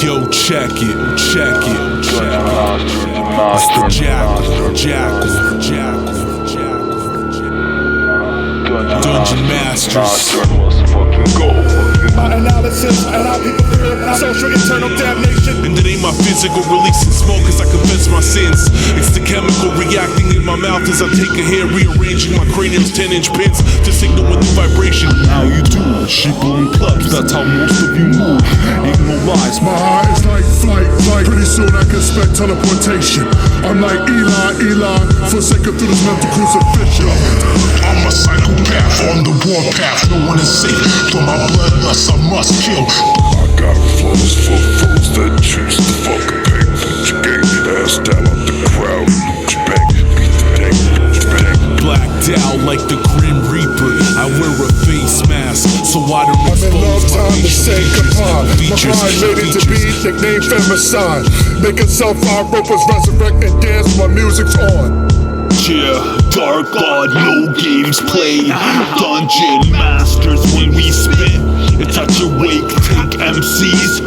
Yo, check it. It's the Jackals. Dungeon Masterz. My analysis and how people feel, social internal damnation. And it ain't my physical releasing smoke as I confess my sins. It's the chemical reacting in my mouth as I take a hair, rearranging my cranium's 10-inch pins to signal with the vibration. How you do? Sheep on clubs, that's how most of you move. Ain't no lies, my eye is like flight. Pretty soon I can expect teleportation. I'm like Eli, forsaken through this mental crucifixion. I'm a psychopath on the warpath. No one is safe from my bloodlust. I must kill. I got flows for fools that choose to fucking pay. Put your gang ass down on the crowd. Put your bang, beat the tank, put your bang. Blacked out like the Grim Reaper. I wear a face mask, so I don't I'm in love, expose time to say goodbye. My features. mind made it to be, nickname femicide. Making self-fire ropers resurrect and dance, my music's on. Yeah, Dark God, no games played. Dungeon Masterz when we spit. It's at your wake, take MCs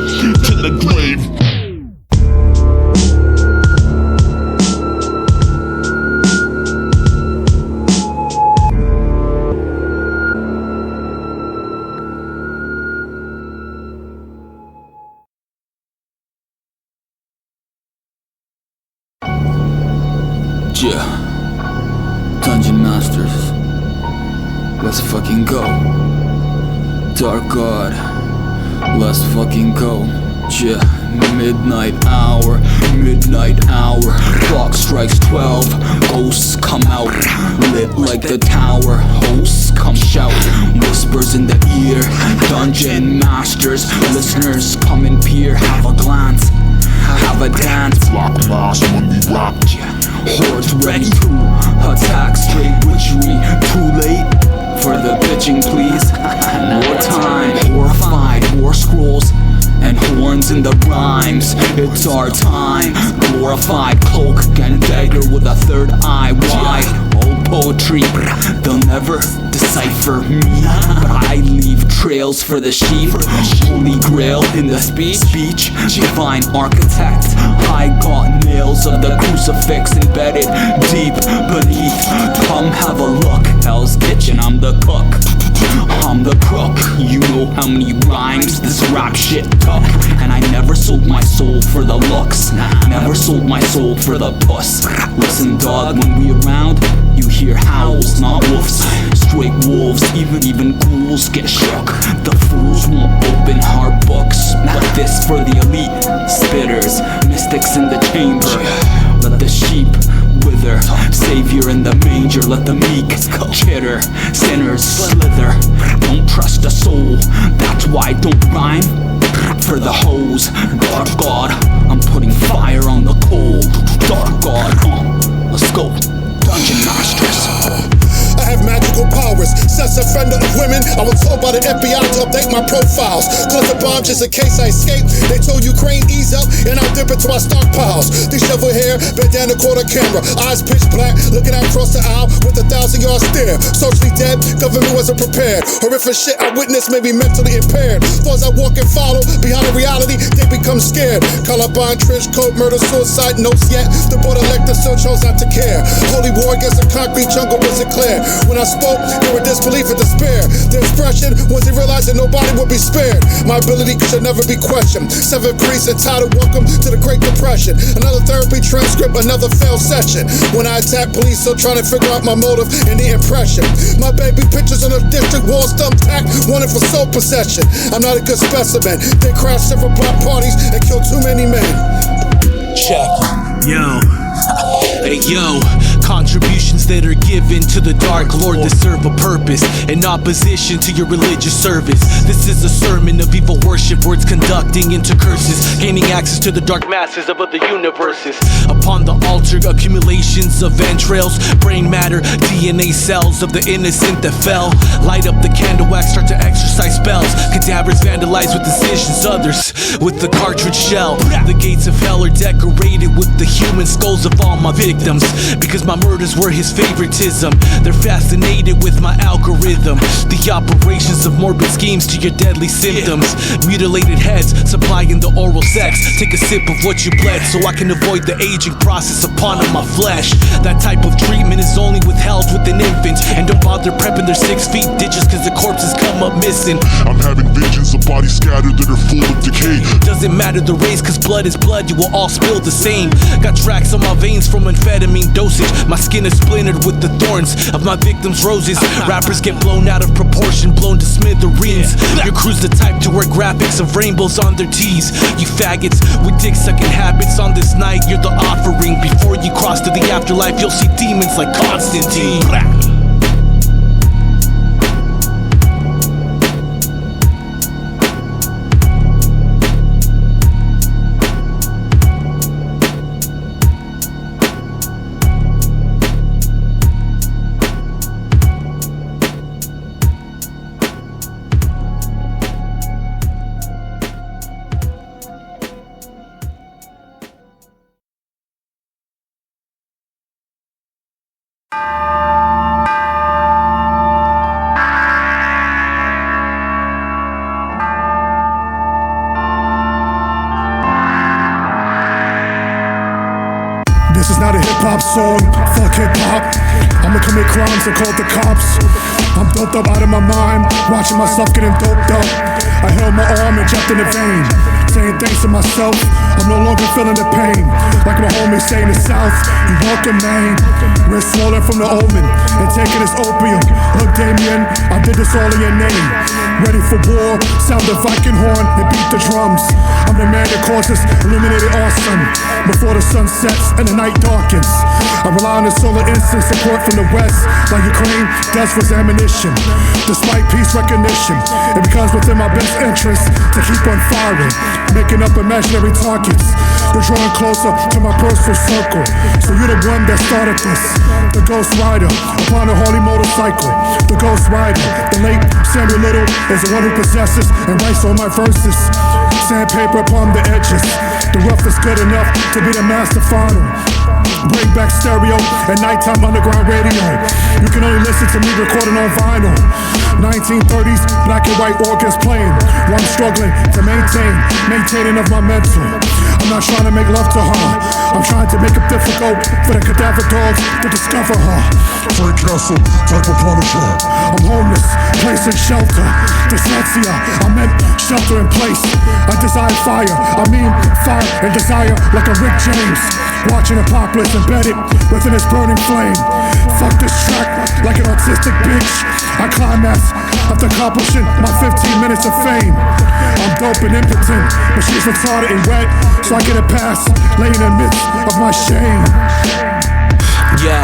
to the grave. Yeah. Dungeon Masterz, let's fucking go. Dark God, let's fucking go. Yeah, midnight hour, clock strikes 12, ghosts come out, lit like the tower, hosts come shout, whispers in the ear, Dungeon Masterz, listeners come and peer, have a glance, have a dance, Rock lost when we rock. hordes ready to attack, straight witchery, too late for the bitching please, more time, horrified, war scrolls and horns in the rhymes, it's our time, glorified cloak and dagger with a third eye wide, old poetry, they'll never decipher me, but I leave trails for the sheep, holy grail in the speech, divine architect, I got nails of the crucifix embedded deep beneath, come have a look, Hell's Kitchen, I'm the cook, I'm the crook, you know how many rhymes this rap shit took, and I never sold my soul for the looks, never sold my soul for the puss, listen dog, when we around, you hear howls, not wolves, straight wolves, even ghouls get shook, the fools won't open hard books, but this for the elite, spitters, mystics in the chamber, let the sheep wither, savior in the manger, let the meek chitter, sinners slither, don't trust a soul, that's why I don't rhyme for the hoes, Dark God, I'm putting fire on the coal, Dark God, let's go, Dungeon Masterz. I have magical powers, sex offender of women. I was told by the FBI to update my profiles. Cause the bomb just in case I escape. They told Ukraine ease up and I'll dip into our stockpiles. Disheveled hair, bandana quarter camera, eyes pitch black, looking out across the aisle with a 1,000-yard stare. Socially dead, government wasn't prepared. Horrific shit I witnessed made me mentally impaired. Those I walk and follow behind the reality, they become scared. Columbine, trench coat, murder, suicide, no yet. The board elected still chose not to care. Holy war against the concrete jungle wasn't clear. When I spoke, there were disbelief and despair. The expression was they realized that nobody would be spared. My ability should never be questioned. 7 priests entitled Welcome to the Great Depression. Another therapy transcript, another failed session. When I attack police, still trying to figure out my motive and the impression. My baby pictures on the district wall thumbtack, wanted for soul possession. I'm not a good specimen. They crashed several block parties and killed too many men. Check. Yo. Hey yo, contributions that are given to the Dark Lord that serve a purpose in opposition to your religious service. This is a sermon of evil worship, words conducting into curses, gaining access to the dark masses of other universes. Upon the altar, accumulations of entrails, brain matter, DNA cells of the innocent that fell. Light up the candle wax, start to exercise spells. Cadavers vandalized with decisions, others with the cartridge shell. The gates of hell are decorated with the human skulls of all my victims, because my murders were his favoritism. They're fascinated with my algorithm. The operations of morbid schemes to your deadly symptoms. Mutilated heads, supplying the oral sex. Take a sip of what you bled so I can avoid the aging process upon my flesh. That type of treatment is only withheld with an infant. And don't bother prepping their 6 feet ditches cause the corpses come up missing. I'm having visions of bodies scattered that are full of decay. Doesn't matter the race cause blood is blood, you will all spill the same. Got tracks on my veins from amphetamine dosage. My skin is splintered with the thorns of my victims' roses. Rappers get blown out of proportion, blown to smithereens. Your crew's the type to wear graphics of rainbows on their tees. You faggots with dick-sucking habits on this night, you're the offering. Before you cross to the afterlife, you'll see demons like Constantine. This is not a hip-hop song, fuck hip-hop. I'ma commit crimes and call the cops. I'm doped up out of my mind, watching myself getting doped up. I held my arm and jumped in the vein, saying thanks to myself, I'm no longer feeling the pain. Like my homies say in the South, you welcome Maine. Wrist swollen from the omen, and taking this opium. Look Damien, I did this all in your name. Ready for war, sound the Viking horn and beat the drums. I'm the man that causes illuminated arson before the sun sets and the night darkens. I rely on the solar instant support from the west, like Ukraine does for ammunition. Despite peace recognition, it becomes within my best interest to keep on firing, making up imaginary targets. You're drawing closer to my personal circle, so you're the one that started this. The Ghost Rider upon a Harley motorcycle. The Ghost Rider, the late Samuel Little, is the one who possesses and writes all my verses. Sandpaper upon the edges. The rough is good enough to be the master final. Bring back stereo and nighttime underground radio. You can only listen to me recording on vinyl. 1930s black and white organs playing while I'm struggling to maintaining of my mental. I'm not trying to make love to her, I'm trying to make it difficult for the cadaver dogs to discover her. Frank Castle, type of Punisher. I'm homeless, placing shelter. Dyslexia, I meant shelter in place. I desire fire, I mean fire and desire like a Rick James. Watching apocalypse embedded within its burning flame. Fuck this track like an autistic bitch. I climax after accomplishing my 15 minutes of fame. I'm dope and impotent, but she's retarded and wet, so I get a pass, laying in the midst of my shame. Yo,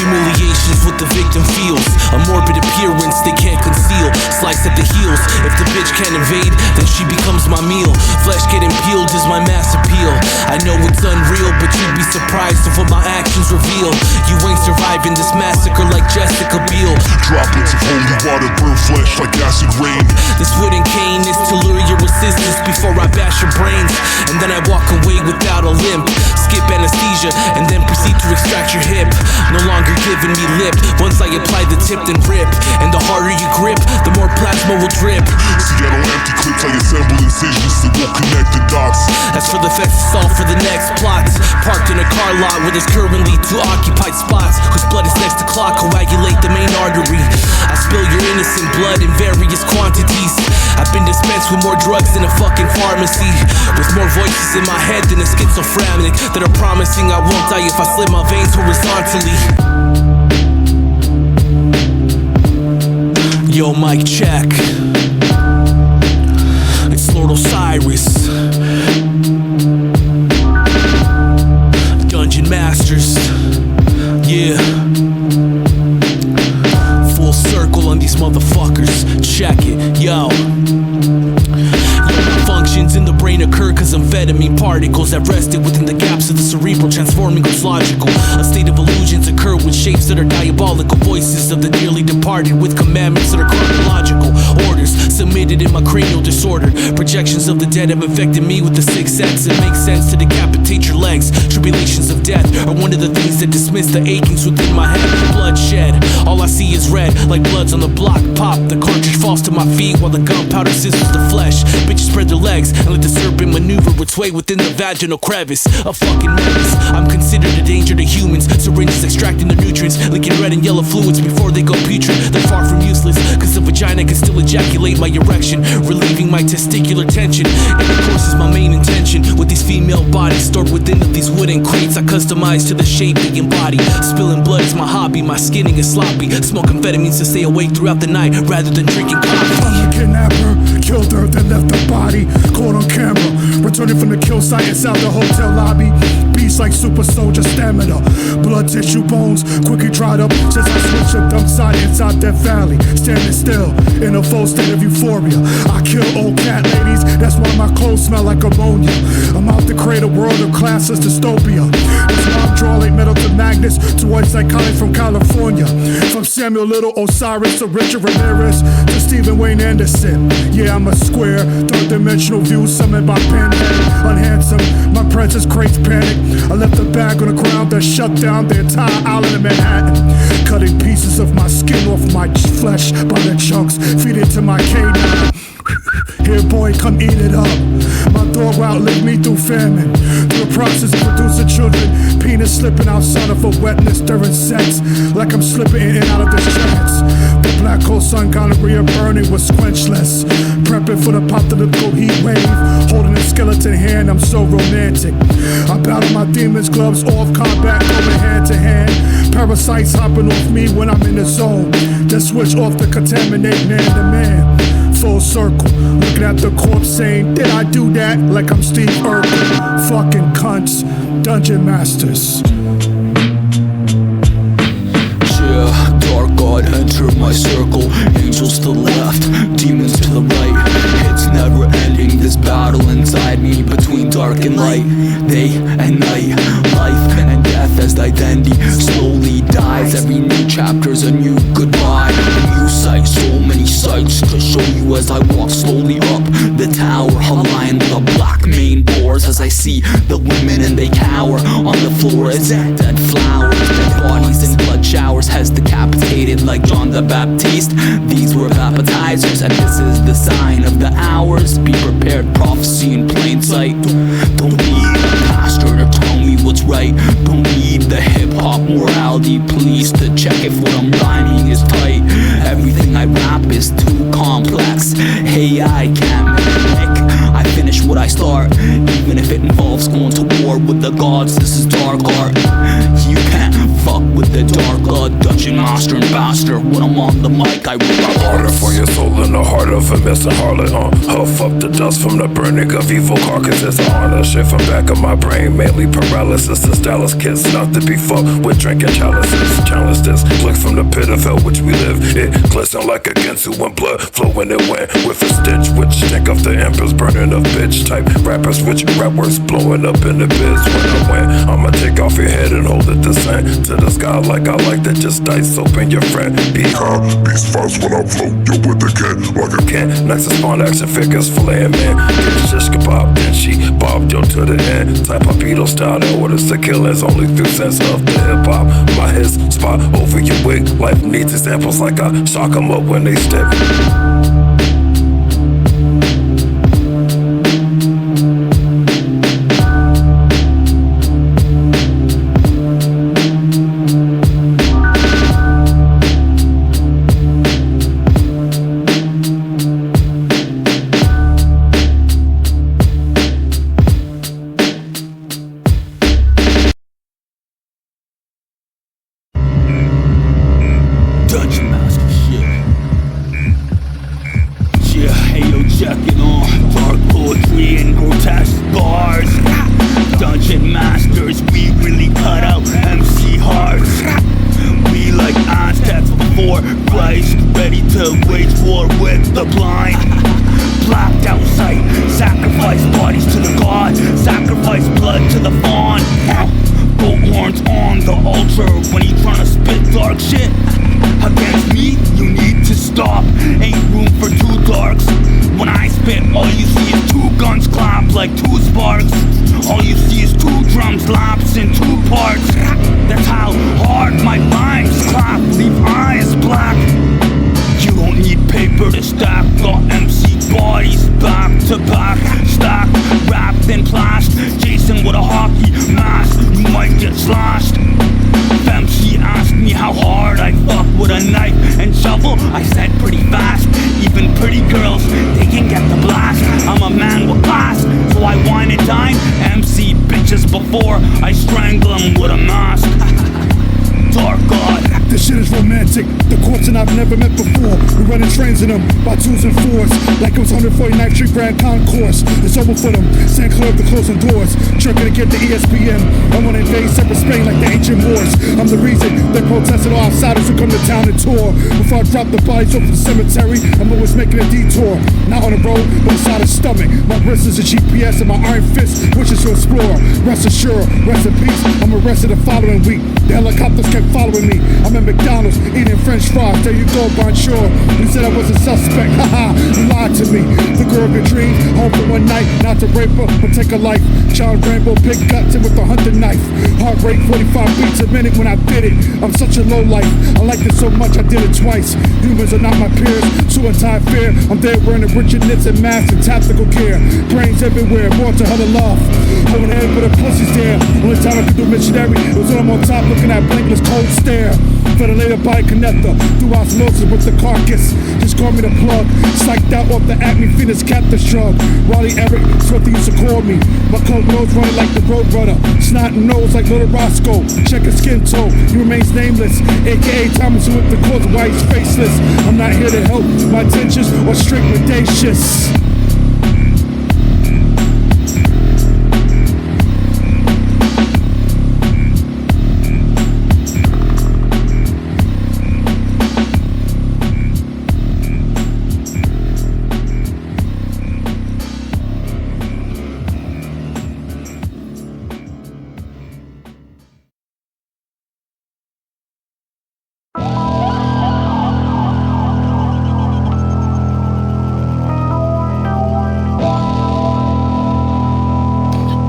humiliation's what the victim feels. A morbid appearance they can't conceal. Slice at the heels. If the bitch can't invade, then she becomes my meal. Flesh getting peeled is my mass appeal. I know it's unreal, but you'd be surprised of what my actions reveal. You ain't surviving this massacre like Jessica Biel. Droplets of holy water burn flesh like acid rain. This wooden cane is to lure your resistance before I bash your brains. And then I walk away without a limp. Skip anesthesia and then proceed to extract your hip. No longer giving me lip. Once I apply the tip, then rip. And the harder you grip, the more plasma will drip. Seattle empty clips, I assemble incisions that will connect the dots. As for the fest, it's all for the next plots. Parked in a car lot where there's currently 2 occupied spots. Whose blood is next to clot, coagulate the main artery. I spill your innocent blood in various quantities. I've been dispensed with more drugs than a fucking pharmacy. With more voices in my head than a schizophrenic that are promising I won't die if I slit my veins horizontally. Yo, mic check. It's Lord Osiris. Dungeon Masters. Yeah. Full circle on these motherfuckers. Check it, yo. Functions in the brain occur cause I'm fed methamphetamine particles that rested within the gaps of the cerebral, transforming what's logical. A state of illusions occur with shapes that are diabolical, voices of the dearly departed with commandments that are chronological, orders submitted in my cranial disorder. Projections of the dead have infected me with the sixth sense. It makes sense to decapitate your legs. Tribulations of death are one of the things that dismiss the achings within my head. Bloodshed, all I see is red, like bloods on the block. Pop, the cartridge falls to my feet while the gunpowder sizzles the flesh. Bitches spread their legs and let the serpent maneuver its way within the vaginal crevice. A fucking menace, I'm considered a danger to humans. Syringes extracting the nutrients, leaking red and yellow fluids before they go putrid. They're far from useless, cause the vagina can still ejaculate my erection, relieving my testicular tension. And of course is my main intention with these female bodies stored within these wooden crates I customize to the shape they embody. Spilling blood is my hobby, my skinning is sloppy. Smoke amphetamines to stay awake throughout the night rather than drinking coffee. I'm a kidnapper, killed her, then left the body. Caught on camera, returning from the kill site inside the hotel lobby. Beast like super soldier stamina, blood tissue bones quickly dried up since I switched a dump site inside that valley. Standing still in a full state of euphoria. I kill old cat ladies, that's why my clothes smell like ammonia. I'm out to create a world of classless dystopia. That's why I'm drawing late metal to magnets to white psychotics from California. From Samuel Lord Osiris to Richard Ramirez to Stephen Wayne Anderson. Yeah, I'm a square, third dimensional view summoned by Pinhead. Unhandsome, my presence creates panic. I left a bag on the ground that shut down the entire island of Manhattan. Cutting pieces of my skin off my flesh by the chunks, feed it to my canine. Here boy, come eat it up. My dog outlived me through famine. Through the process of producing children, penis slipping outside of a wetness during sex, like I'm slipping in and out of this trance. The black hole sun gonorrhea burning was quenchless. Prepping for the apocalyptic heat wave, holding a skeleton hand, I'm so romantic. I battle my demons, gloves off, combat going hand to hand. Parasites hopping off me when I'm in the zone. Then switch off to contaminate man to man. Full circle, looking at the corpse saying, did I do that? Like I'm Steve Urkel. Fucking cunts, Dungeon Masters. Yeah, dark god enter my circle. Angels to the left, demons to the right. It's never ending, this battle inside me between dark and light, day and night. Life and death as the identity slowly dies. Every new chapter's a new goodbye. A new sight, so many sights to show you as I walk slowly up the tower. Aligned with the black main doors as I see the women and they cower on the floor as dead flowers. Dead bodies in blood showers, heads decapitated like John the Baptist. These were appetizers and this is the sign of the hours. Be prepared, prophecy in plain sight. Don't need a pastor to tell me what's right. Don't need the hip-hop morality police to check if what I'm rhyming is tight. Everything I rap is too complex. Hey, I can't mimic. I finish what I start, even if it involves going to war with the gods. This is dark art. You can't fuck with the dark god, dungeon master and bastard. When I'm on the mic, I rip my harder for your soul in the heart of a missing harlot. Huff up the dust from the burning of evil carcasses. On the shit from back of my brain, mainly paralysis. This Dallas kids not to be fucked with drinking chalices. Challenge this, click from the pit of hell which we live. It glisten like a Ginsu when blood flowing it went with a stitch. Which think of the embers burning of bitch type rappers, which rap words blowing up in the biz. When I win, I'ma take off your head and hold it the same to the sky like I like to just dice open your friend. Be calm, these fights when I float, you with the kid like a can. Next to spawn action figures filleting man. Get shish kebab, then she bobbed yo to the end. Type of Beatles style that orders the killers only through sense of the hip hop. My hits spot over your wig. Life needs examples like I shock 'em up when they step. like 2 sparks. All you see is 2 drums, laps in 2 parts. That's how hard my rhymes clap, leave eyes black. You don't need paper to stack the MC bodies back to back. Stack, wrapped in plast. Jason with a hockey mask, you might get slashed. If MC asked me how hard I fuck with a knife and shovel, I said pretty fast. Even pretty girls, they can get the blast. I'm a man with class, so I wine and dine MC bitches before I strangle them with a mask. Dark God. This shit is romantic. The courts and I've never met before. We running trains in them by 2s and 4s, like it was 149th Street Grand Concourse. It's over for them. St. Clair the closing doors. Jerking to get the ESPN. I want to invade separate Spain like the ancient Moors. I'm the reason they protested all outsiders who come to town and tour. Before I drop the bodies off the cemetery, I'm always making a detour. Not on the road, but inside the stomach. My wrist is a GPS and my iron fist wishes to explore. Rest assured, rest in peace. I'm arrested the following week. The helicopters kept following me. I'm at McDonald's eating French fries. There you go, bonjour. You said I was a suspect. Haha, you lied to me. The girl of your dreams, home for one night, not to rape her, but take a life. Child rainbow, big guts, and with a hunting knife. Heart rate 45 beats a minute when I did it. I'm such a low life. I liked it so much I did it twice. Humans are not my peers. Suicide fear. I'm there wearing the Richard knits and masks and tactical gear. Brains everywhere, more to hella love. Holding head but the pussy's there. Only time I could do missionary, it was when I'm on top looking at blinkless cold stare. Ventilator by connector, through osmosis with the carcass. Just call me the plug. Psyched out off the Acme Phoenix Captain shrug. Wally Eric, that's what they used to call me. My coat nose running like the Roadrunner. Snot nose like Little Roscoe. Check his skin tone, he remains nameless. AKA Thomas with the cause why he's faceless. I'm not here to help, my intentions are straight mendacious.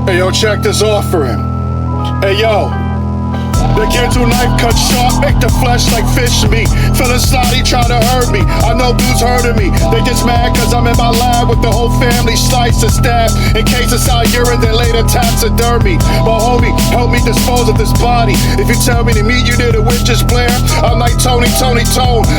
Hey yo, check this offering. Hey yo, the Kintu knife cut sharp, make the flesh like fish meat. Feeling slotty, try to hurt me. I know dudes hurting me. They just mad cause I'm in my lab with the whole family sliced and stabbed. In case it's out urine, then later taxidermy. But homie, help me dispose of this body. If you tell me to meet you near the witch's Blair, I'm like Tony Tone.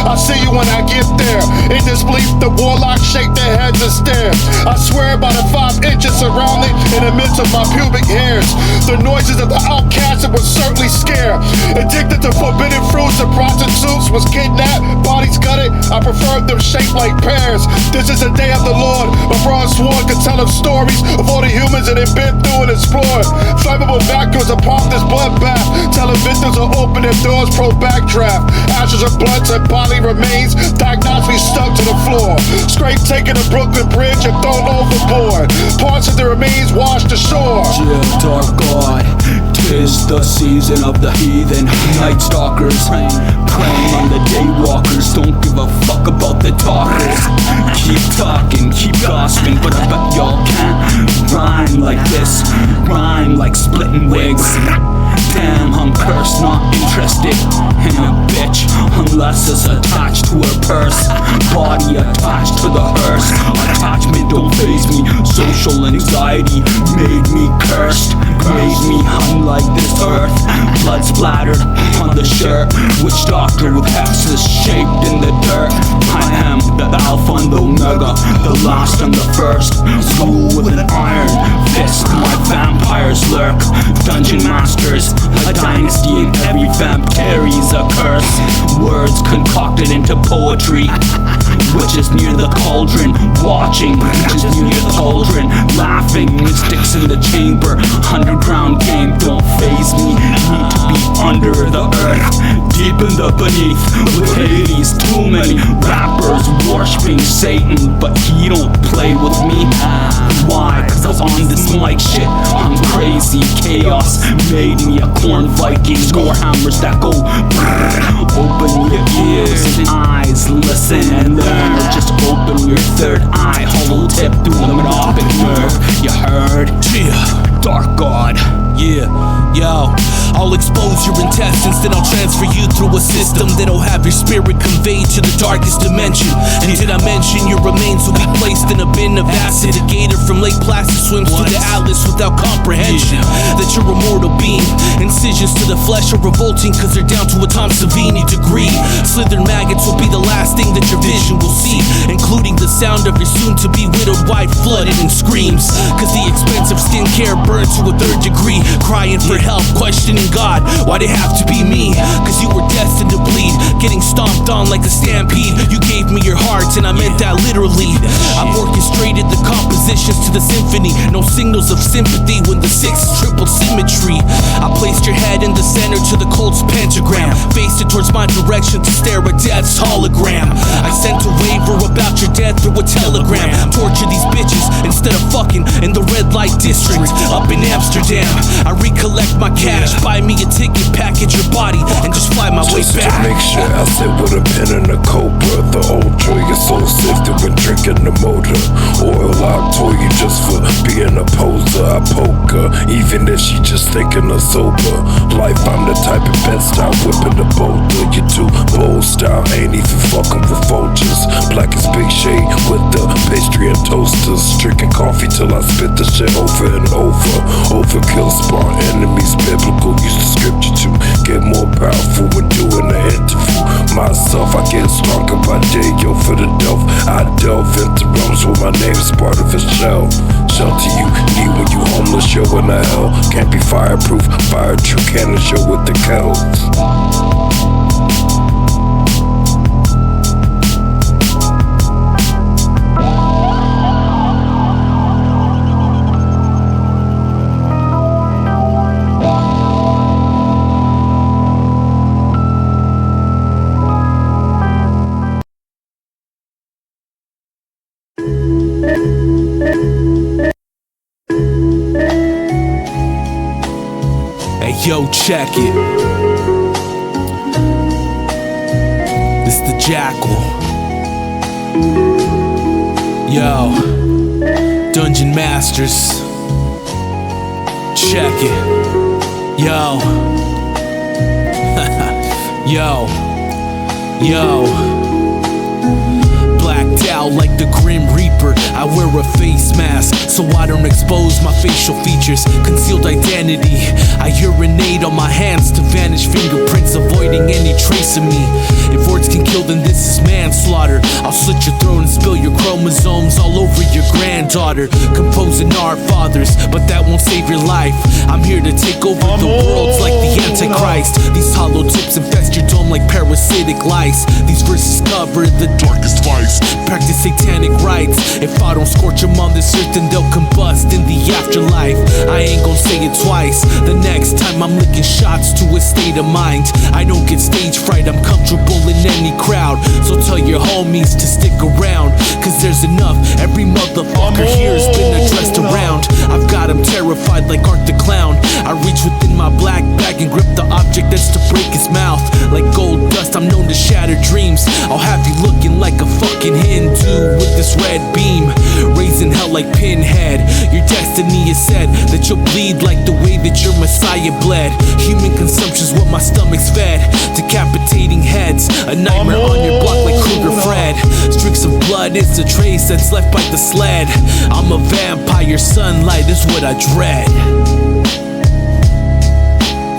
I'll see you when I get there. In disbelief, the warlocks shake their heads and stare. I swear by the 5 inches surrounded in the midst of my pubic hairs. The noises of the outcasts would certainly scare. Addicted to forbidden fruits and prostitutes, was kidnapped, bodies gutted. I preferred them shaped like pears. This is the day of the Lord. A bronze sword could tell them stories of all the humans that they've been through and explored. Flammable vacuums upon this bloodbath, telling victims to open their doors pro backdraft. Ashes of blood and body remains, diagnostically stuck to the floor. Scrape taken to Brooklyn Bridge and thrown overboard. Parts of the remains washed ashore. Yeah, dark God, 'tis the season of the heathen, night stalkers, preying on the daywalkers. Don't give a fuck about the talkers. Keep talking, keep gossiping, but I bet y'all can't rhyme like this. Rhyme like splitting wigs. Damn, I'm cursed, not interested in a bitch unless it's attached to her purse. Body attached to the hearse. Attachment don't faze me. Social anxiety made me cursed. Made me unlike this earth. Blood splattered on the shirt. Witch doctor with hexes shaped in the dirt. I am the alpha and the omega, the last and the first. Rule with an iron fist. My vampires lurk. Dungeon masters, a dynasty, and every vamp carries a curse. Words concocted into poetry. Witches near the cauldron, watching. Witches near the cauldron, laughing. Mystics in the chamber. Underground game don't faze me. Need to be under the earth, deep in the beneath. With Hades, too many rappers worshiping Satan, but he don't play with me. Why? Cause on this mic shit, I'm crazy. Chaos made me a corn Viking. Warhammers that go open your ears and eyes, listen and learn. Just open your third eye, hollow tip through the myopic nerve. You heard? dark god. Yeah, yo, I'll expose your intestines, then I'll transfer you through a system that'll have your spirit conveyed to the darkest dimension. And did I mention your remains will be placed in a bin of acid? A gator from Lake Placid swims through the Atlas without comprehension that you're a mortal being. Incisions to the flesh are revolting cause they're down to a Tom Savini degree. Slithered maggots will be the last thing that your vision will see, including the sound of your soon-to-be widowed wife flooded in screams. Cause the expensive skincare burned to a 3rd degree. Crying for help, questioning God, why'd it have to be me? Cause you were destined to bleed, getting stomped on like a stampede. You gave me your heart and I meant that literally. I've orchestrated the compositions to the symphony. No signals of sympathy when the 6 is triple symmetry. I placed your head in the center to the Colt's pentagram, faced it towards my direction to stare at death's hologram. I sent a waiver about your death through a telegram. Torture these bitches instead of fucking in the red light district up in Amsterdam. I recollect my cash, buy me a ticket, package your body, and just fly my way back. To make sure I sit with a pen and a cobra. The old joy is so sifted when drinking the motor. Oil I told you just for being a poser. I poke her, even if she just thinking her sober. Life, I'm the type of bed style whipping the boulder. You too bold style, ain't even fucking with vultures. Black is big shade with the pastry and toasters. Drinking coffee till I spit the shit over and over. Overkill spawn enemies, biblical. Use the scripture to get more powerful when doing the interview. Myself, I get stronger by day, yo, for the delve. I delve into realms where my name's part of a shell. Shelter you need when you homeless, yo, in the hell. Can't be fireproof, fire true cannon show with the kettles. Yo, check it. This the Jackal. Yo, Dungeon Masterz. Check it. Yo. Yo. Blacked out like the Grim Reaper. I wear a face mask so I don't expose my facial features. Concealed identity. I urinate on my hands to vanish fingerprints, avoiding any trace of me. If words can kill, then this is manslaughter. I'll slit your throat and spill your chromosomes all over your granddaughter. Composing our fathers, but that won't save your life. I'm here to take over the worlds like the Antichrist. These hollow tips infest your dome like parasitic lice. These verses cover the darkest vice. Practice satanic rites. If I don't scorch them on this earth, then they'll combust in the afterlife. I ain't gon' say it twice. The next time I'm licking shots to a state of mind. I don't get stage fright, I'm comfortable in any crowd. So tell your homies to stick around, cause there's enough. Every motherfucker here's been addressed around. I've got him terrified like Art the Clown. I reach within my black bag and grip the object that's to break his mouth. Like gold dust, I'm known to shatter dreams. I'll have you looking like a fucking Hindu with this red beam, raising hell like Pinhead. Your destiny is said that you'll bleed like the way that your Messiah bled. Human consumption's what my stomach's fed. Decapitating heads, a nightmare on your block like Kruger Fred. Streaks of blood is the trace that's left by the sled. I'm a vampire, sunlight is what I dread.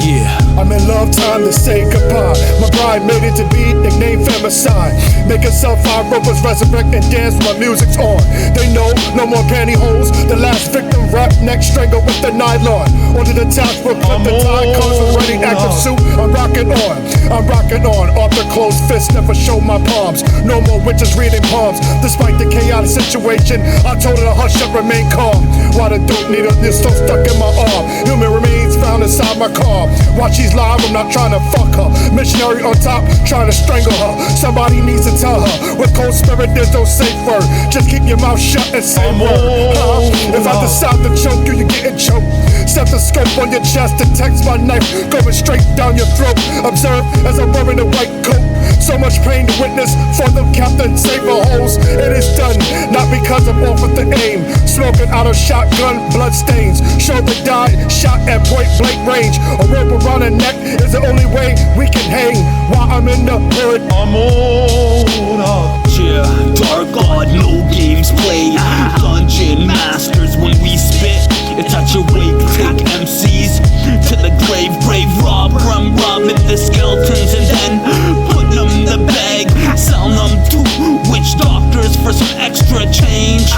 Yeah. I'm in love, time to say goodbye. My bride made it to be nicknamed femicide. Make herself high ropers resurrect and dance when my music's on. They know no more pantyhose. The last victim wrapped neck strangled with the nylon. Ordered attached with clip the tie comes with running active suit. I'm rocking on. Off the closed fist, never show my palms. No more witches reading palms. Despite the chaotic situation, I told her to hush up, remain calm. Why the dope needle is so stuck in my arm? Human remains found inside my car. While she's live, I'm not trying to fuck her. Missionary on top, trying to strangle her. Somebody needs to tell her. With cold spirit, there's no safe word. Just keep your mouth shut and say word. If I decide to choke you, you're getting choked. Stethoscope on your chest, detects my knife going straight down your throat. Observe as I'm wearing a white coat. So much pain to witness for them, Captain Save the holes. It is done, not because I'm off with the aim. Smoking out out of shotgun blood stains. Sure they died, shot at point blank range. A rope around the neck is the only way we can hang while I'm in the hood. I'm on up. Yeah, dark god, no games played. Dungeon masters when we spit. It's at your wake, take MCs to the grave, brave rob, robbing the skeletons and then putting them in the bag, selling them to witch doctors for some extra change.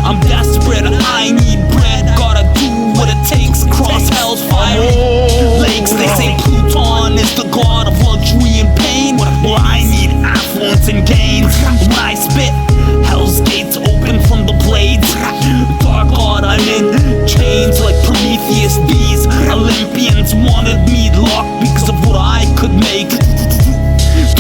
I'm desperate, I need bread, gotta do what it takes, cross hell's fiery lakes. They say Pluton is the god of luxury and pain. Well, I need affluence and gains. When I spit, hell's gates open from the blades. Dark god, I'm in chains like Prometheus bees. Olympians wanted me locked because of what I could make.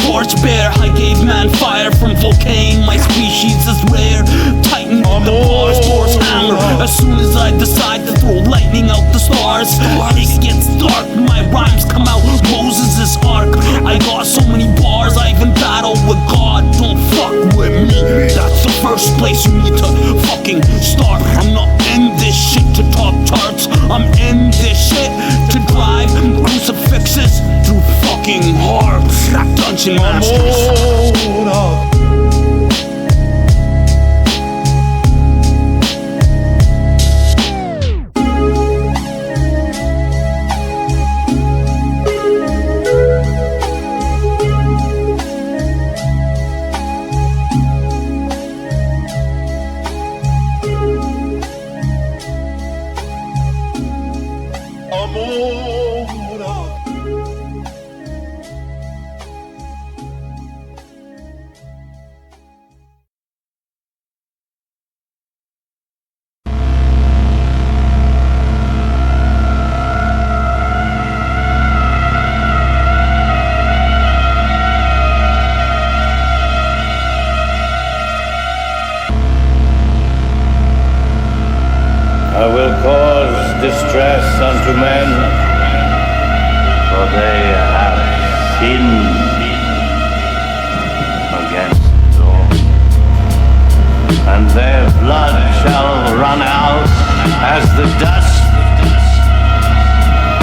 Torchbearer, I gave man fire from Vulcane. My species is rare. Titan with the bars, Thor's hammer. As soon as I decide to throw lightning out the stars, it gets dark, my rhymes come out Moses' ark. I got so many bars, I even battle with God. Don't fuck with me, that's the first place you need to fucking start. I'm not in this shit to top charts, I'm in this shit to drive crucifixes through fucking hearts. Dungeon Masters. I will cause distress unto men, for they have sinned against the Lord. And their blood shall run out as the dust,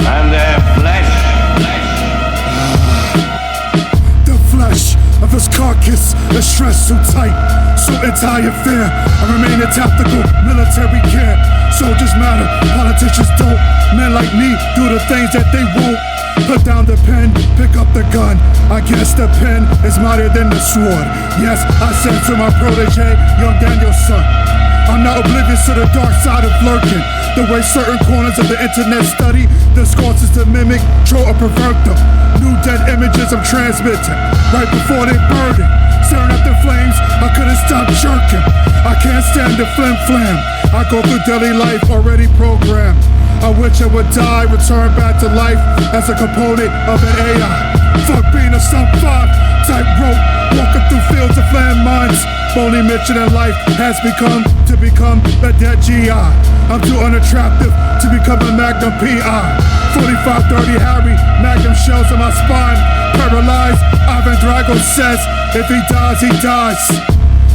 and their flesh. The flesh of his carcass is stressed so tight, so entire fear. I remain in tactical military care. Soldiers matter, politicians don't. Men like me do the things that they won't. Put down the pen, pick up the gun. I guess the pen is mightier than the sword. Yes, I said to my protege, young Daniel's son, I'm not oblivious to the dark side of lurking. The way certain corners of the internet study the scorches to mimic, troll or pervert them. New dead images I'm transmitting right before they burn it. Staring at the flames, I couldn't stop jerking. I can't stand the flim-flam. I go through daily life already programmed. I wish I would die, return back to life as a component of an AI. Fuck being a sub 5 type rope, walking through fields of landmines. Only mission in life has become a dead GI. I'm too unattractive to become a Magnum PI. 45-30 Harry, Magnum shells on my spine. Paralyzed, Ivan Drago says, if he dies, he dies.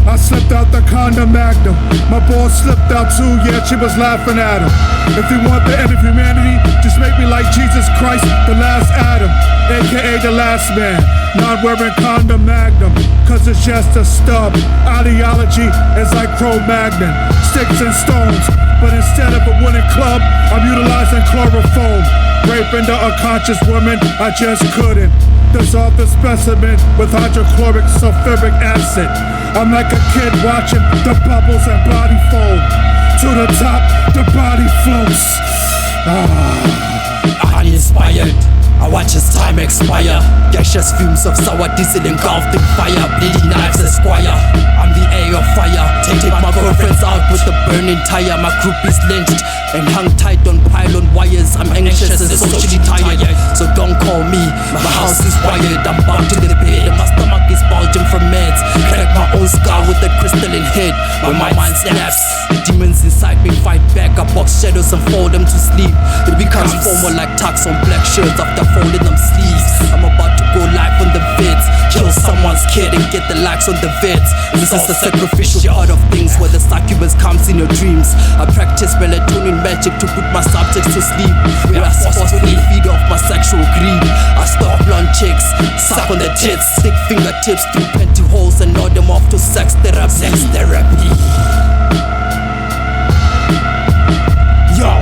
I slipped out the condom Magnum. My ball slipped out too, yeah, she was laughing at him. If you want the end of humanity, just make me like Jesus Christ, the last Adam, aka the last man. Not wearing condom Magnum, cause it's just a stub. Ideology is like Cro-Magnon, sticks and stones. But instead of a wooden club, I'm utilizing chloroform. Raping the unconscious woman, I just couldn't. Dissolve the specimen with hydrochloric sulfuric acid. I'm like a kid watching the bubbles and body foam. To the top, the body floats. Uninspired, I watch as time expire. Gaseous fumes of sour diesel engulfed in fire. Bleeding knives esquire, I'm the air of fire. Take my girlfriends out with the burning tire. My group is lynched and hung tight on pylon wires. I'm anxious and socially tired, so don't call me. My house is wired, I'm bound to the bed. My stomach is bulging from meds. Crack my own skull with a crystalline head. When my mind snaps, the demons inside me fight back. I box shadows and fold them to sleep. It becomes formal like tucks on black shirts after folding them sleeves. I'm about to go live on the vids, kill someone's kid and get the likes on the vids. This is the sacrificial part of things where the succubus comes in your dreams. I practice melatonin magic to put my subjects to sleep, where I forcefully feed off my sexual greed. I stalk blonde chicks, suck on the tits, stick fingertips through pantyhose and nod them off to sex therapy. Yo.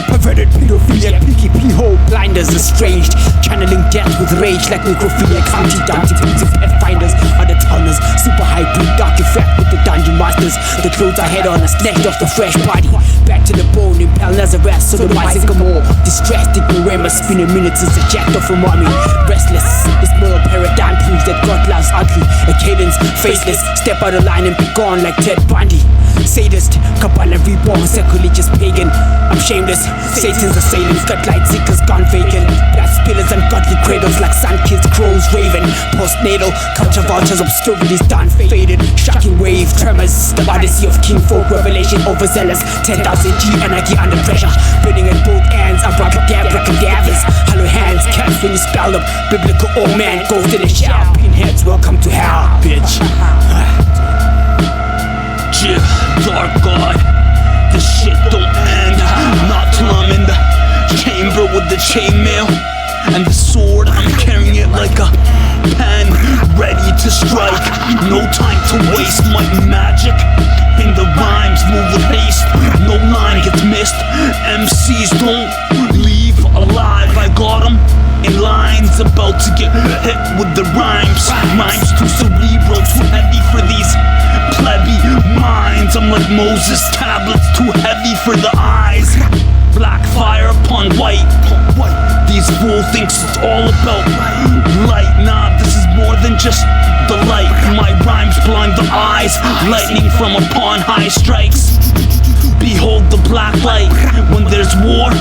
Perverted pedophiliac, picky pee-hole, blinders estranged, channeling death with rage like necrophiliac, Humpty Dumpty, music pathfinders, other towners, super hybrid, dark effect with the dungeon masters. The clothes I had on are snatched off the fresh body, back to the bone, impel Nazareth, so the wise and more. Distressed, ignoramus, spinning minutes is eject off from army. Restless, this moral paradigm proves that God loves ugly. A cadence, faceless, step out of line and be gone like Ted Bundy. Sadist, Kabbalah reborn, sacrilegious pagan. I'm shameless, Satan's assailants, got light seekers gone vacant. Black spillers and godly cradles like sun-kissed crows raven. Postnatal, culture vultures, obscurities done faded. Shocking wave, tremors, the odyssey of kingfolk, revelation overzealous. 10,000 G anarchy under pressure, burning at both ends, abracadabra cadavers. Hollow hands, cats when you spell them. Biblical old man, ghost in the shell. Pinheads, welcome to hell, bitch. Yeah, Dark God, this shit don't end. Not till I'm in the chamber with the chainmail and the sword. I'm carrying it like a pen, ready to strike. No time to waste. My magic in the rhymes move with haste. No line gets missed. MCs don't leave alive. I got them in lines, about to get hit with the rhymes. Rhymes too cerebral, too heavy for these plebby minds. I'm like Moses' tablets, too heavy for the eyes. Black fire upon white. These fool thinks it's all about light. Nah, this is more than just the light. My rhymes blind the eyes. Lightning from upon high strikes. Behold the black light. When there's war,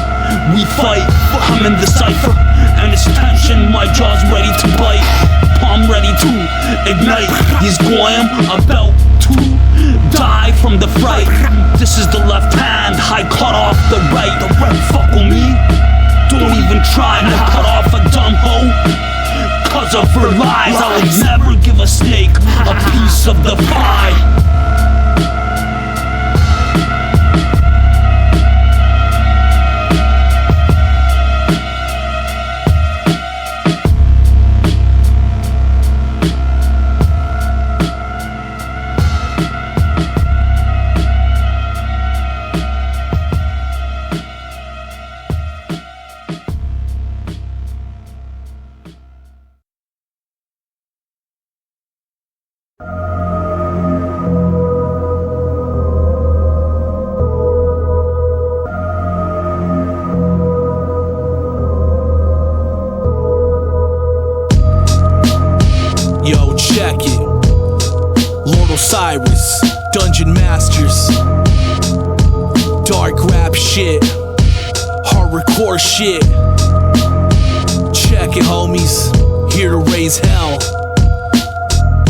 we fight. I'm in the cipher, and it's tension. My jaw's ready to bite. Palm ready to ignite. These goyim about to die from the fright. This is the left hand, I cut off the right. Fuck with me, don't even try to cut off a dumb hoe. Cause of her lies, I would never give a snake a piece of the pie. Lord Osiris, Dungeon Masterz, dark rap shit, hardcore shit. Check it, homies, here to raise hell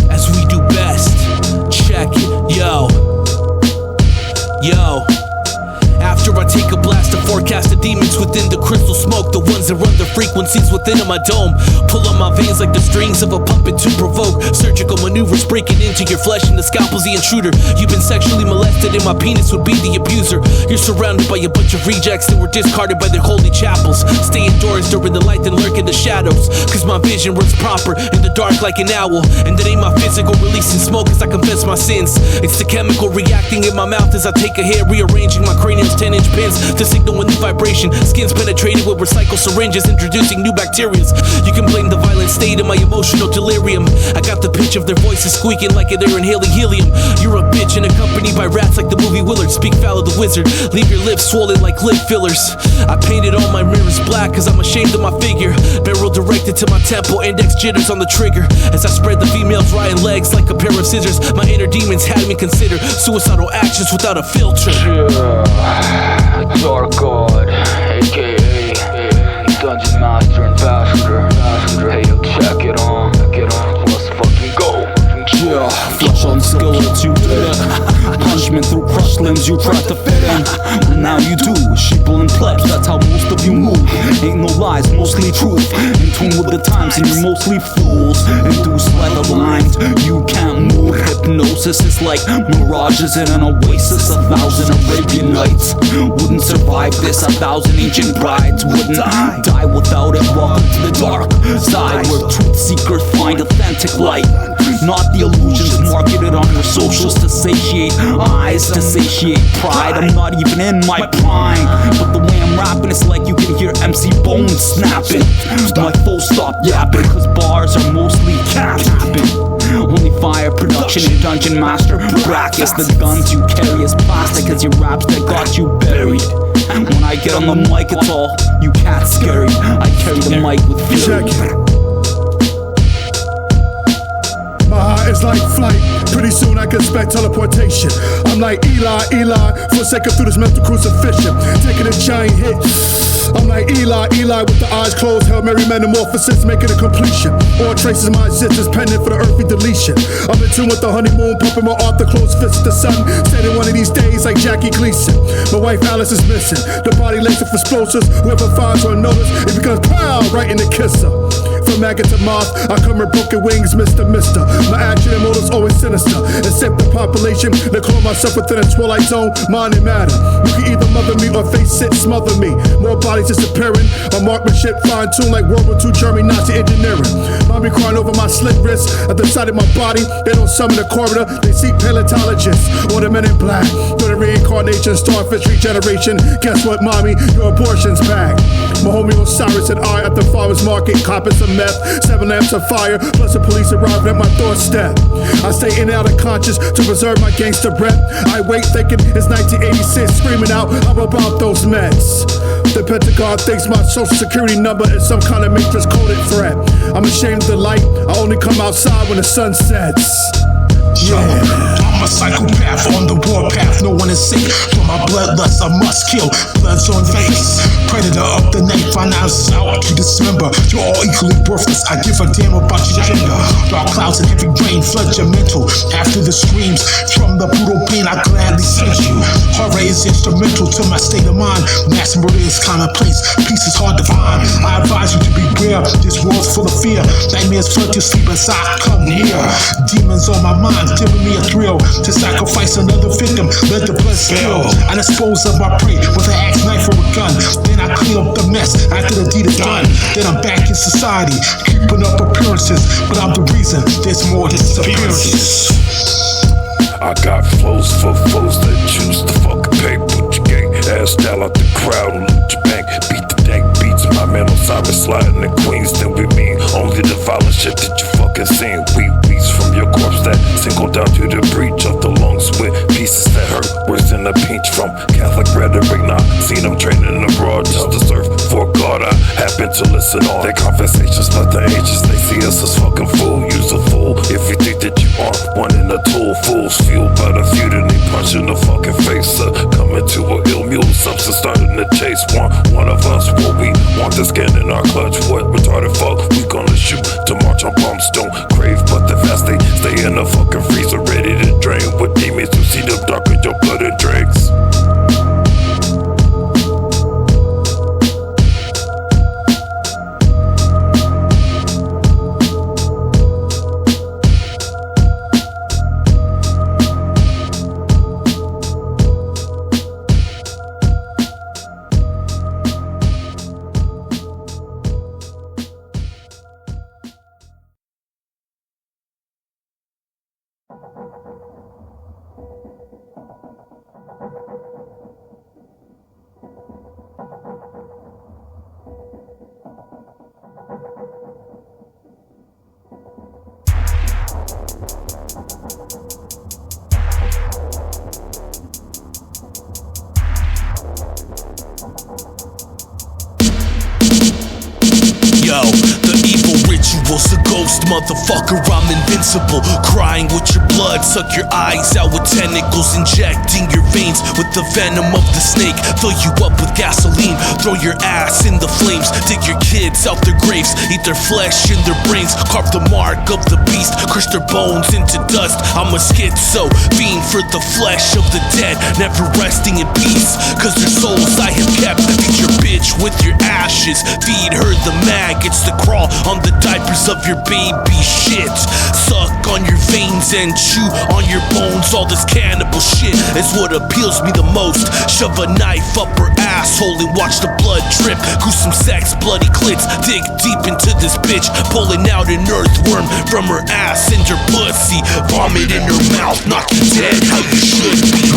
as we do best. Check it, yo. After I take a blast to forecast the demons within the crystal smoke, the ones that run the frequencies within my dome. Pull on my veins like the strings of a puppet to provoke surgical maneuvers breaking into your flesh, and the scalpel's the intruder. You've been sexually molested and my penis would be the abuser. You're surrounded by a bunch of rejects that were discarded by their holy chapels. Stay indoors during the light and lurk in the shadows, cause my vision runs proper in the dark like an owl. And it ain't my physical releasing smoke as I confess my sins. It's the chemical reacting in my mouth as I take a hit, rearranging my cranium's 10-inch pins to signal a new vibration. Skin's penetrated with recycled syringes, introducing new bacterias. You can blame the violent state of my emotional delirium. I got the pitch of their voices squeaking like they're inhaling helium. You're a bitch and accompanied by rats like the movie Willard. Speak foul of the wizard, leave your lips swollen like lip fillers. I painted all my mirrors black cause I'm ashamed of my figure. Barrel directed to my temple, index jitters on the trigger. As I spread the female's rotten legs like a pair of scissors, my inner demons had me consider suicidal actions without a filter. Dark God, aka Dungeon Master Ambassador. Hey, yo, check it on. Let's fucking go. Flush on skillets, you did it. Punishment through crushed limbs, you tried to fit in. Well, now you do, sheeple and plebs, that's how most of you move. Ain't no lies, mostly truth. In tune with the times, and you're mostly fools. Induced by the lines, you can't move. Hypnosis is like mirages in an oasis. 1,000 Arabian Nights wouldn't survive this. 1,000 ancient brides wouldn't die without it. Welcome to the dark side, where truth seekers find authentic light. Not the illusions marketed on your socials to satiate eyes, to satiate pride. I'm not even in my prime, but the way I'm rapping, it's like you can hear MC bones snapping. My foes stop yapping, cause bars are mostly capping. Only fire production in Dungeon Master brackets. The guns you carry is plastic, cause your raps that got you buried. When I get on the mic, it's all you cats scary. I carry the mic with fury. My heart is like flight. Pretty soon I can expect teleportation. I'm like Eli, forsaken through this mental crucifixion. Taking a giant hit. I'm like Eli with the eyes closed. Hail Mary metamorphosis, making a completion. All traces of my existence pending for the earthly deletion. I'm in tune with the honeymoon, pumping my off the closed fist of the sun. Standing one of these days like Jackie Gleason. My wife Alice is missing. The body laced with explosives. Whoever finds her notice, it becomes pow right in the kisser. From maggot to moth, I come with broken wings, Mr. My action and motives always sinister. Accept the population, they call myself within a twilight zone, mind and matter. You can either mother me or face it, smother me. More bodies disappearing, my marksmanship fine-tuned like World War II German Nazi engineering. Mommy crying over my slit wrist, at the side of my body, they don't summon the coroner, they seek paleontologists. Or the men in black, through the reincarnation, starfish regeneration. Guess what, mommy, your abortion's back. My homie Osiris and I at the farmer's market, copping some meth, 7 lamps of fire, plus the police arriving at my doorstep. I stay in and out of conscious to preserve my gangster breath. I wait thinking it's 1986, screaming out, how about those Mets? The Pentagon thinks my social security number is some kind of matrix coded threat. I'm ashamed of the light, I only come outside when the sun sets. Yo, I'm a psychopath on the warpath, no one is safe. For my bloodlust, I must kill. Blood's on face. Predator of the night, find out out to dismember. You're all equally worthless, I give a damn about your gender. Dark clouds and heavy rain flood your mental. After the screams from the brutal pain, I gladly send you. Horror is instrumental to my state of mind. Mass murder is commonplace, peace is hard to find. I advise you to beware, this world's full of fear. Nightmares flood your sleep as I come near. Demons on my mind, giving me a thrill to sacrifice another victim. Let the blood spill. I dispose of my prey with an axe, knife, or a gun. Then I clean up the mess after the deed is done. Then I'm back in society, keeping up appearances, but I'm the reason there's more disappearances. I got flows for foes that choose to fucking pay. Put your gang ass down out the crowd and loot your bank. Beat the dank beats, my man Osiris sliding in Queens. Then we mean only the violent shit that you fucking seen. We weeds from your corpse that single down to the breach of the lungs with pieces that hurt worse than a pinch from Catholic rhetoric. Nah, seen them training abroad just to serve for God. I happen to listen on their conversations, but the ages they see us as fucking fool. Use a fool if you think that you are one in a tool. Fools fueled by the feud and they punch in the fucking face. Coming to a ill mule substance, starting to chase one of us. What we want to scan in our clutch. What retarded fuck we gonna shoot to march on bumps? Don't crave, but the fast they stay in the fucking freezer, ready to drain with demons who see them dark with your blood and dregs. Yo, the evil rituals, a ghost motherfucker, I'm invincible. Crying with your blood, suck your eyes out with tentacles, injecting your veins with the venom of the snake. Fill you up with gasoline, throw your ass in the flames. Dig your kids out their graves, eat their flesh and their brains. Carve the mark of the beast, crush their bones into dust. I'm a schizo, fiend for the flesh of the dead, never resting in peace, cause their souls I have kept. Feed your bitch with your ashes, feed her the maggots that crawl on the diapers of your baby shit. Suck on your veins and chew on your bones. All this cannibal shit is what appeals me the most. Shove a knife up her asshole and watch the blood drip. Gruesome sex, bloody clits, dig deep into this bitch, pulling out an earthworm from her ass and her pussy. Vomit in her mouth, knock you dead how you should be.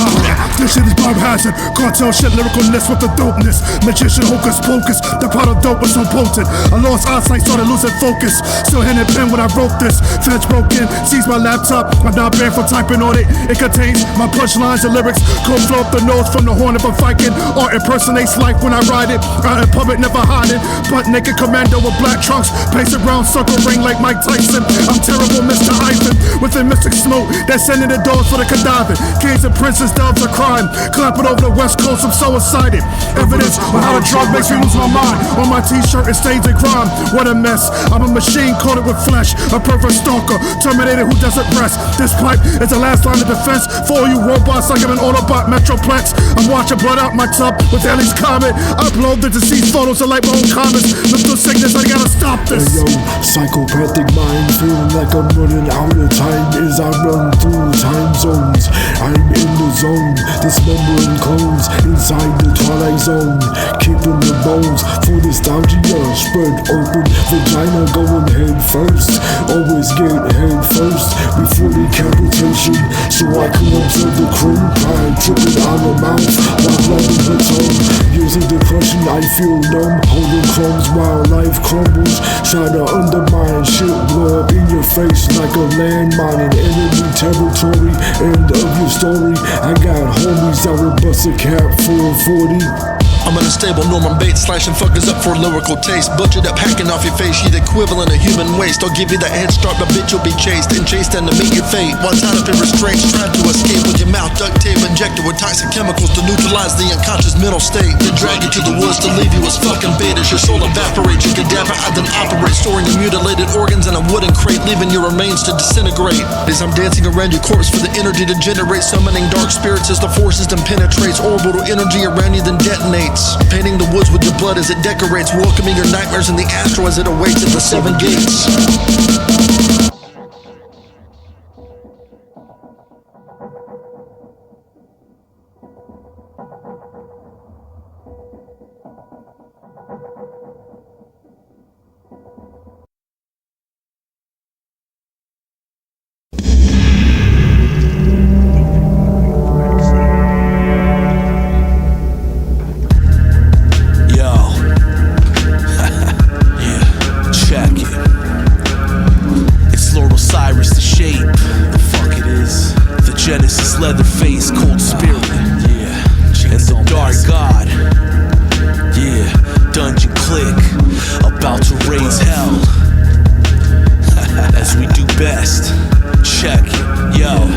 This shit is Bob Hazard, cartel shit, lyricalness with the dopeness. Magician hocus pocus, the pot of dope was so potent. I lost eyesight, started losing focus. Still handing pen when I wrote this. Feds broke in, seized my laptop. I'm not banned for typing on it. It contains my punchlines and lyrics. Cold flow up the nose from the horn of a Viking. Art impersonates life when I ride it. Out in public, never hiding. Butt naked commando with black trunks. Pace around circle ring like Mike Tyson. I'm terrible, Mr. Ivan. Within mystic smoke, that's sending the dogs for the cadaver. Kings and princes, doves are crime. Clapping over the west coast, I'm so excited. Evidence on how a drug makes me lose my mind. On my t-shirt, it stains in crime. What a mess. I'm a machine coated with flesh. A pervert stalker, Terminator who doesn't rest. This pipe is the last line of defense. For all you robots like I'm an Autobot Metroplex. I'm watching blood out my tub with Ellie's Comet. Upload the deceased photos of like my own comments. Mental sickness, I gotta stop this. Hey yo, psychopathic mind, feeling like I'm running out of time as I run through time zones. I'm in the zone, dismembering clones inside the twilight zone. Keeping the bones for nostalgia spread open. Vagina going head first. Always get head first before decapitation, so I can observe the cream pie dripping on the mouth while loving her tongue. Years of depression, I feel numb, holding crumbs while life crumbles. Try to undermine shit, blow up in your face like a landmine in enemy territory. End of your story. I got homies that will bust a cap for a 40. I'm an unstable Norman Bates, slashing fuckers up for a lyrical taste. Butchered up, hacking off your face, you're the equivalent of human waste. I'll give you the head start, but bitch, you'll be chased and chased and to meet your fate. While tied up in restraints, trying to escape with your mouth duct tape injected with toxic chemicals to neutralize the unconscious mental state. They drag you to the woods to leave you as fucking bait. As your soul evaporates, your cadaver I then operate, storing your mutilated organs in a wooden crate, leaving your remains to disintegrate. As I'm dancing around your corpse for the energy to generate, summoning dark spirits as the forces then penetrates. Orbital energy around you then detonates, painting the woods with your blood as it decorates, welcoming your nightmares in the astral as it awaits at the 7 gates. Check it. It's Lord Osiris, the shape. The fuck it is. The Genesis, Leatherface, cold spirit. Yeah. And the dark god. Yeah. Dungeon click. About to raise hell. As we do best. Check it. Yo.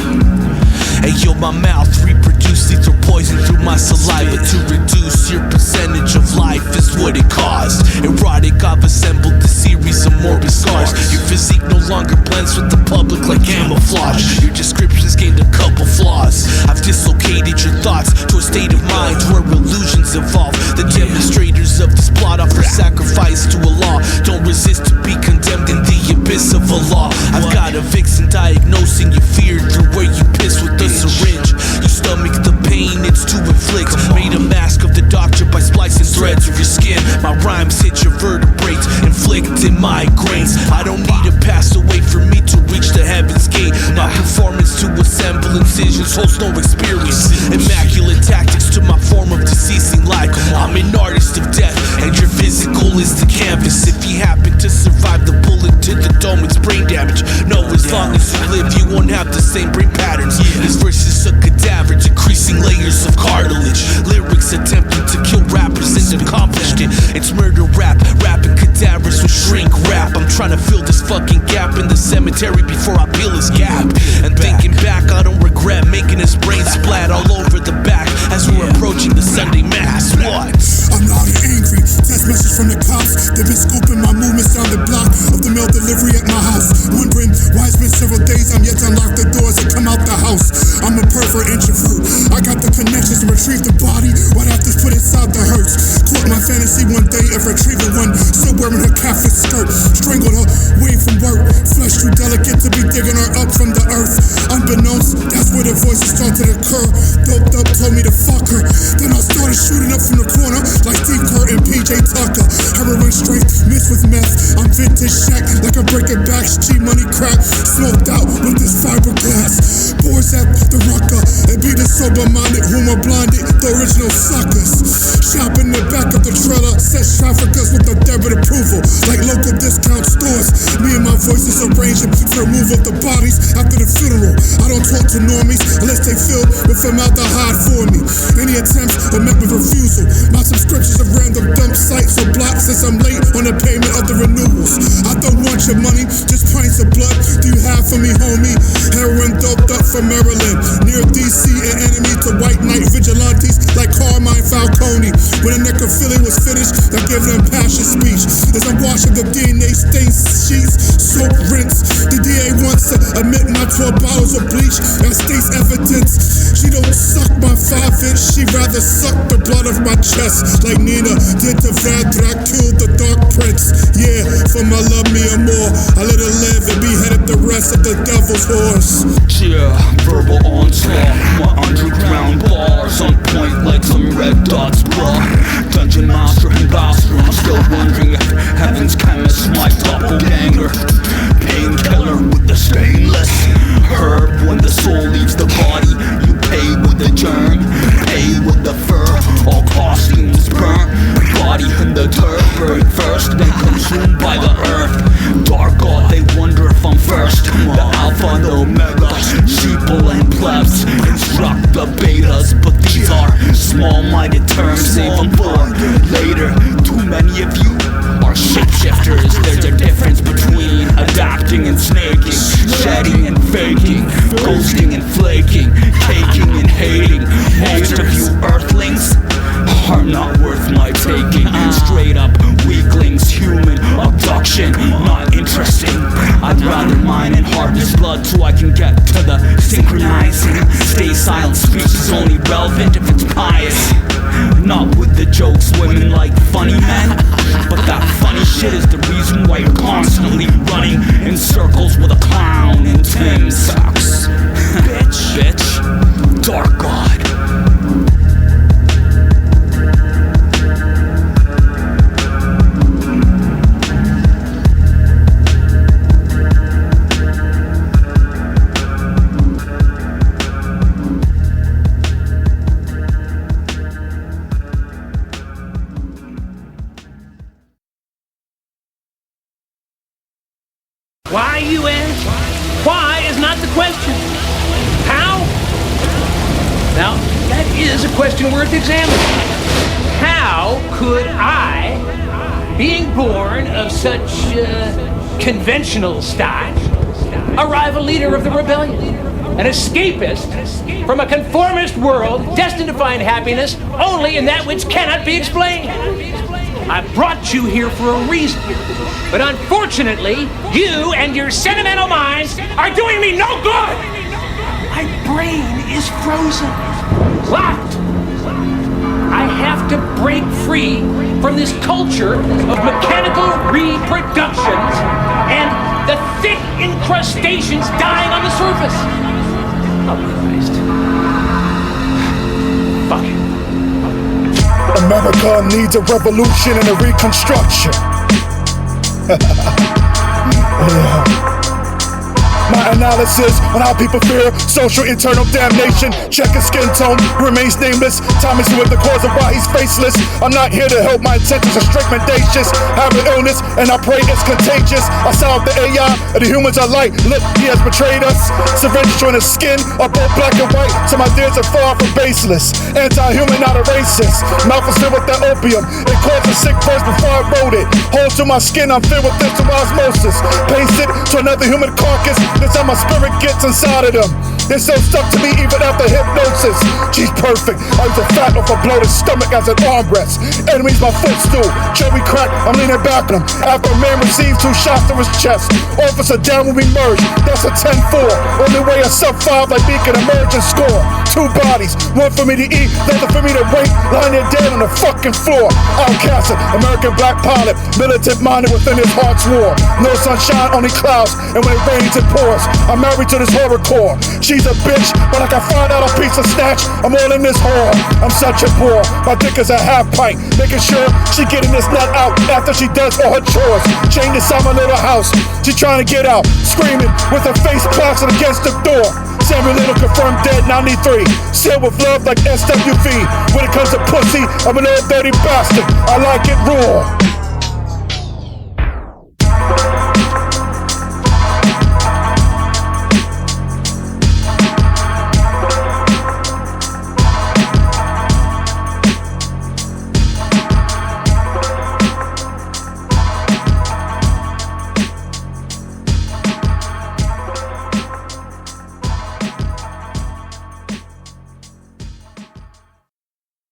Hey yo, my mouth reproduced lethal poison through my saliva. To reduce your percentage of life is what it cost. Erotic, I've assembled a series of morbid scars. Your physique no longer blends with the public like camouflage. Your descriptions gained a couple flaws. I've dislocated your thoughts to a state of mind where illusions evolve. The demonstrators of this plot offer sacrifice to a law. Don't resist to be condemned in the abyss of a law. I've got a vixen diagnosing your fear through where you piss with the syringe. You stomach the pain it's to inflict. Made a mask of the doctor by splicing threads of your skin. My rhymes hit your vertebrae, inflicting migraines. I don't need to pass away for me to reach the heaven's gate. My performance to assemble incisions holds no experience. Immaculate tactics to my form of deceasing life. I'm an artist of death, and your physical is the canvas. If you happen to survive the bullet to the dome, it's brain damage. No, as long as you live, you won't have the same brain patterns. This verse is a cadaver, decreasing layers of cartilage. Lyrics attempting to kill rappers and accomplished it. It's murder rap, rapping cadavers with shrink rap. I'm trying to fill this fucking gap in the cemetery before I peel his gap. And thinking back, I don't regret making his brain splat all over the back as we're approaching the Sunday Mass. What? I'm loud and angry. Text message from the cops. They've been scoping my movements down the block of the mail delivery at my house. Wondering why it's been several days I'm yet to unlock the doors and come out the house. I'm a pervert introvert. I got the connections to retrieve the body right after it's put inside the hearse. Caught my fantasy one day of retrieving one still wearing her Catholic skirt. Strangled her way from work. Flesh too delicate to be digging her up from the earth. Unbeknownst, that's where the voices start to occur. Doped up, told me to fuck her. Then I started shooting up from the corner like Steve Kerr and PJ Tucker. Heroin strength mixed with meth. I'm vintage Shaq like a breaking backs. G-money crack. Smoked out with this fiberglass. Boys at the rucker and be the sober-minded whom are blinded. The original suckers. Shop in the back of the trailer. Sex traffickers with a debit approval. Like local discount stores. Me and my voices arranging for the removal of the bodies after the funeral. I don't talk to normies unless they feel with formaldehyde for me. Any attempts are met with refusal. My subscriptions of random dump sites or blocks since I'm late on the payment of the renewals. I don't want your money, just pints of blood. Do you have for me, homie? Heroin doped up from Maryland. Near DC and enemy to white knight vigilantes like Carmine Falcone. When a necrophilia was finished, I gave them passion speech. As I'm washing the DNA stained sheets, soap rinse. The DA wants to admit my 12 bottles of bleach as state's evidence. She don't suck my 5-inch, she rather suck the blood of my chest. Like Nina did to Vlad Dracul, the Dark Prince. Yeah, for my love me or more, I let her live and beheaded the rest of the devil's horse. Yeah, verbal onslaught, my underground bars on point like some red dots, bruh. Dungeon master and bastard, I'm still wondering if heaven's chemist my doppelganger. Painkiller with the stainless herb. When the soul leaves the body, you pay with the germ, pay with the fur. All costumes burnt, body in the dirt, buried first, then consumed by the earth. Dark God, they wonder if I'm first. The alpha and the omega, sheeple and plebs instruct the betas, but these are small-minded terms. Save them for later. Too many of you are shapeshifters. There's a difference between adapting and snaking, shedding and faking, ghosting and flaking, caking and hating. Most of you earthlings are not worth my taking. Straight up weaklings, human abduction, not interesting. I'd rather mine and harvest blood so I can get to the synchronizing. Stay silent, speech is only relevant if it's pious. Not with the jokes women like funny men, but that funny shit is the reason why you're constantly running in circles with a clown in Tim's socks. Bitch, Dark God. Why, you ask? Why is not the question. How? Now, that is a question worth examining. How could I, being born of such conventional stock, a rival leader of the rebellion, an escapist from a conformist world destined to find happiness only in that which cannot be explained? I brought you here for a reason, but unfortunately, you and your sentimental minds are doing me no good! My brain is frozen, locked. I have to break free from this culture of mechanical reproductions and the thick incrustations dying on the surface. Oh, Christ. Fuck it. America needs a revolution and a reconstruction. My analysis on how people fear social eternal damnation. Check his skin tone, remains nameless. Time is with the cause of why he's faceless. I'm not here to help, my intentions are straight mendacious. Have an illness and I pray it's contagious. I solve the AI and the humans are light. Look, he has betrayed us. Syringe join his skin, are both black and white. So my dears are far from baseless. Anti-human, not a racist. Mouth is filled with that opium. It caused a sick first before I wrote it. Holes to my skin, I'm filled with this osmosis. Paste it to another human carcass. That's how my spirit gets inside of them. They're so stuck to me even after hypnosis. She's perfect. I use a fat off a bloated stomach as an armrest. Enemies my footstool. Cherry crack, I'm leaning back on him. After a man receives 2 shots to his chest. Officer down when we merge. That's a 10-4. Only way a sub-5 like me can emerge and score. 2 bodies. One for me to eat, the other for me to wait. Lying there dead on the fucking floor. Outcasted, American black pilot. Militant minded within his heart's war. No sunshine, only clouds. And when it rains, it pours. I'm married to this horrorcore. She's a bitch, but I can find out a piece of snatch. I'm all in this horror. I'm such a bore. My dick is a half pint, making sure she getting this nut out after she does all her chores. Chained inside my little house. She trying to get out, screaming with her face plastered against the door. Samuel Little confirmed dead 93. Sealed with love like SWV. When it comes to pussy, I'm an old dirty bastard. I like it raw.